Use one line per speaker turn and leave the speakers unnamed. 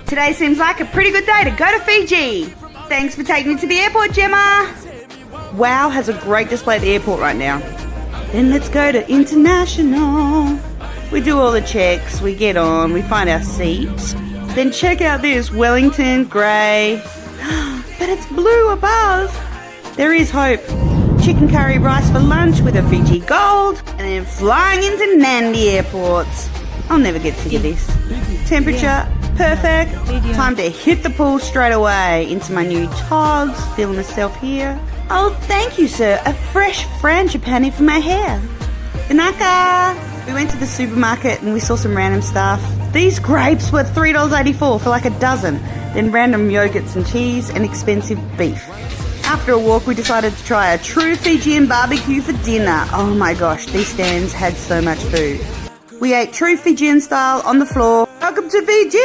Today seems like a pretty good day to go to Fiji. Thanks for taking me to the airport, Gemma. WOW has a great display at the airport right now. Then let's go to international. We do all the checks, we get on, we find our seats. Then check out this, Wellington, grey. But it's blue above. There is hope. Chicken curry rice for lunch with a Fiji gold. And then flying into Nandi Airport. I'll never get sick of this. Temperature, perfect. Time to hit the pool straight away. Into my new togs, feeling myself here. Oh, thank you, sir. A fresh frangipani for my hair. Tanaka! We went to the supermarket and we saw some random stuff. These grapes were $3.84 for like a dozen. Then random yogurts and cheese and expensive beef. After a walk, we decided to try a true Fijian barbecue for dinner. Oh my gosh, these stands had so much food. We ate true Fijian style on the floor. Welcome to Fiji!